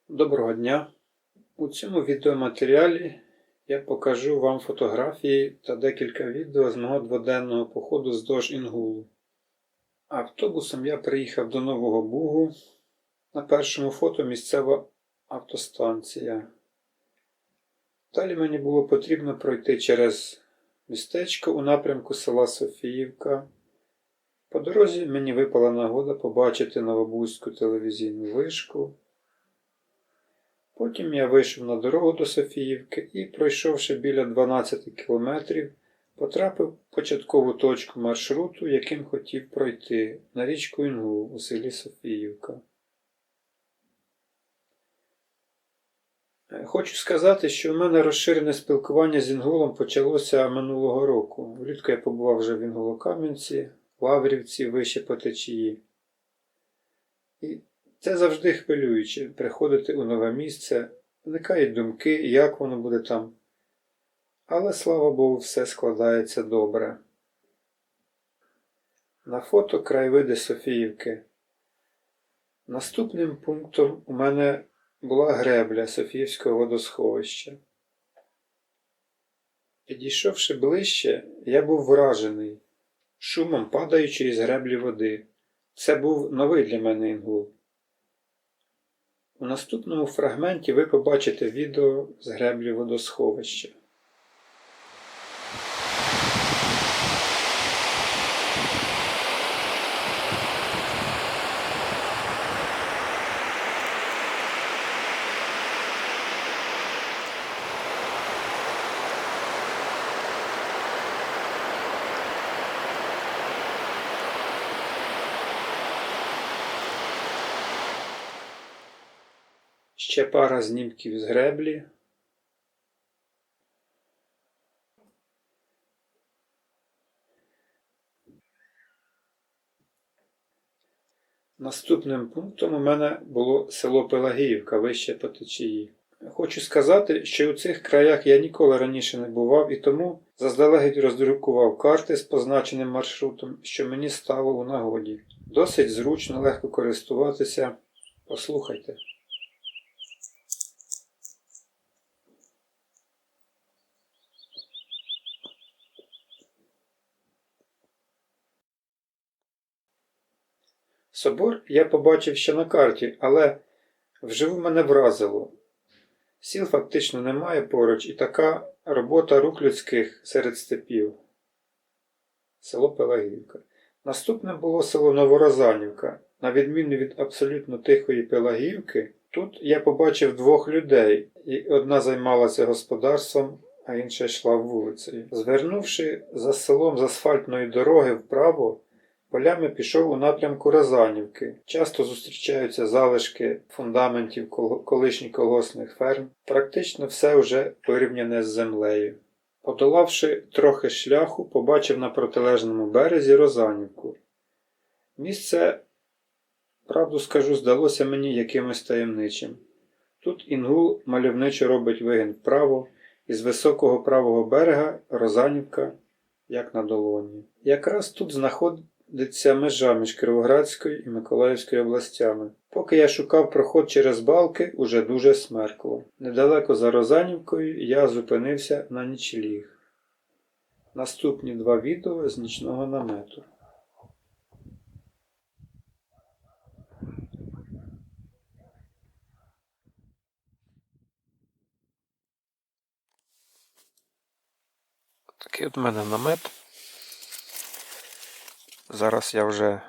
Доброго дня! У цьому відеоматеріалі я покажу вам фотографії та декілька відео з мого дводенного походу вздовж Інгулу. Автобусом я приїхав до Нового Бугу. На першому фото місцева автостанція. Далі мені було потрібно пройти через містечко у напрямку села Софіївка. По дорозі мені випала нагода побачити Новобузьку телевізійну вишку. Потім я вийшов на дорогу до Софіївки і, пройшовши біля 12 кілометрів, потрапив в початкову точку маршруту, яким хотів пройти, на річку Інгул у селі Софіївка. Хочу сказати, що в мене розширене спілкування з Інгулом почалося минулого року. Влітку я побував вже в Інгулокам'янці, Лаврівці, вище по течії. І це завжди хвилююче – приходити у нове місце, виникають думки, як воно буде там. Але, слава Богу, все складається добре. На фото краєвиди Софіївки. Наступним пунктом у мене була гребля Софіївського водосховища. Підійшовши ближче, я був вражений шумом падаючої з греблі води. Це був новий для мене Інгул. У наступному фрагменті ви побачите відео з греблі водосховища. Ще пара знімків з греблі. Наступним пунктом у мене було село Пелагіївка, вище по течії. Хочу сказати, що у цих краях я ніколи раніше не бував і тому заздалегідь роздрукував карти з позначеним маршрутом, що мені стало у нагоді. Досить зручно, легко користуватися. Послухайте. Собор я побачив ще на карті, але вживу мене вразило. Сіл фактично немає поруч і така робота рук людських серед степів. Село Пелагіївка. Наступне було село Новорозанівка. На відміну від абсолютно тихої Пелагіївки, тут я побачив двох людей, і одна займалася господарством, а інша йшла вулицею. Звернувши за селом з асфальтної дороги вправо, полями пішов у напрямку Розанівки. Часто зустрічаються залишки фундаментів колишніх колгоспних ферм. Практично все вже порівняне з землею. Подолавши трохи шляху, побачив на протилежному березі Розанівку. Місце, правду скажу, здалося мені якимось таємничим. Тут Інгул мальовничо робить вигін вправо, і з високого правого берега Розанівка, як на долоні. Якраз тут знаходиться межа між Кіровоградською і Миколаївською областями. Поки я шукав проход через балки, уже дуже смеркло. Недалеко за Розанівкою я зупинився на нічліг. Наступні два відео з нічного намету. Такий от в мене намет. Зараз я вже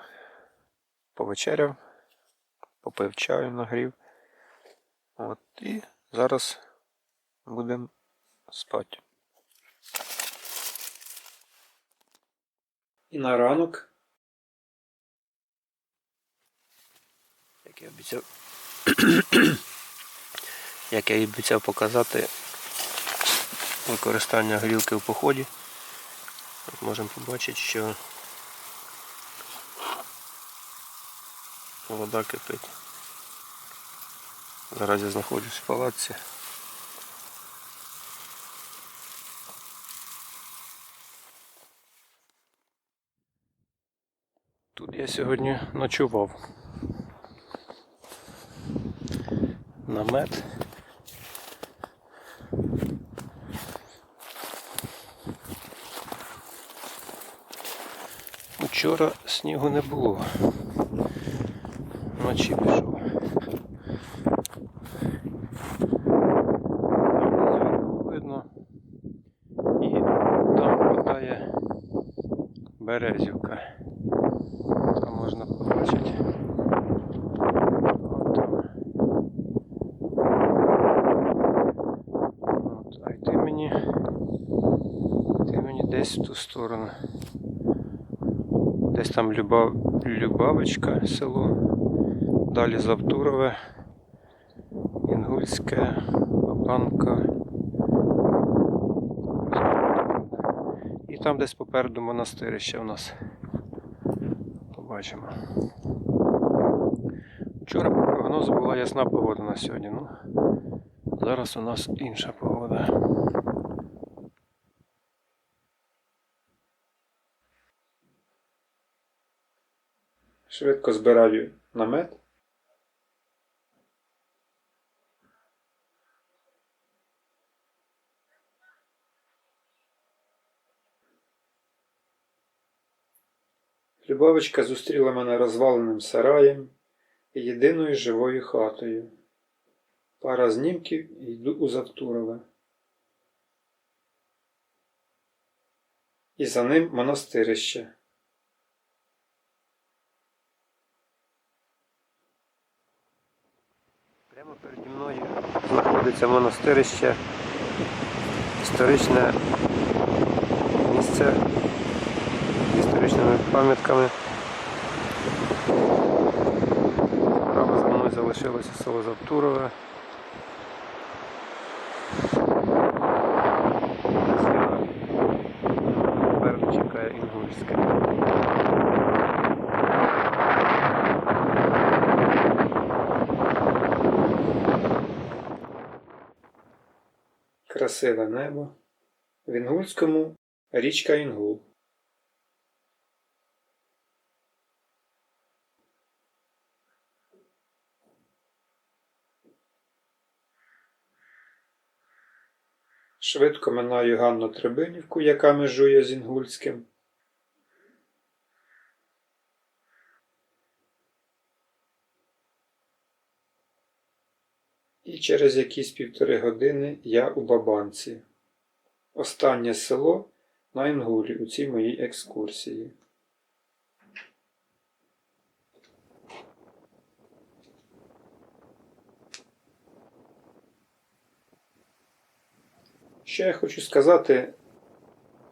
повечеряв, попив чаю, нагрів. От, і зараз будемо спати. І на ранок, як я обіцяв показати використання грілки в поході, от можемо побачити, що вода кипить. Зараз я знаходжусь в палатці. Тут я сьогодні ночував. намет. Вчора снігу не було. Вночі пішов. Там видно. І там хватає березівка. Там можна побачити. От там. От, а йти мені десь в ту сторону. Десь там Любавичка село, далі Завтурове, Інгульське, Бабанка. І там десь попереду монастирище у нас. Побачимо. Вчора по прогнозу була ясна погода на сьогодні. Ну, зараз у нас інша погода. Швидко збираю намет. Любавочка зустріла мене розваленим сараєм і єдиною живою хатою. Пара знімків і йду у Завтурове. І за ним монастирище. Прямо переді мною знаходиться монастирище, історичне місце з історичними пам'ятками. Справа за мною залишилося село Завтурове. Попереду чекає Інгульське. Красиве небо. В Інгульському річка Інгул. Швидко минаю Ганно-Требинівку, яка межує з Інгульським. І через якісь 1,5 години я у Бабанці. Останнє село на Інгулі у цій моїй екскурсії. Що я хочу сказати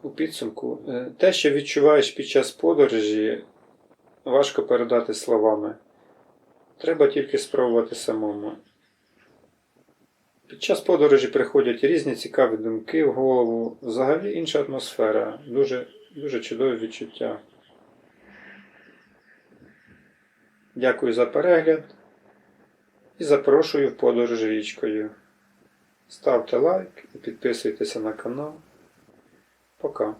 у підсумку? Те, що відчуваєш під час подорожі, важко передати словами. Треба тільки спробувати самому. Під час подорожі приходять різні цікаві думки в голову, взагалі інша атмосфера, дуже чудові відчуття. Дякую за перегляд і запрошую в подорож річкою. Ставте лайк і підписуйтеся на канал. Пока.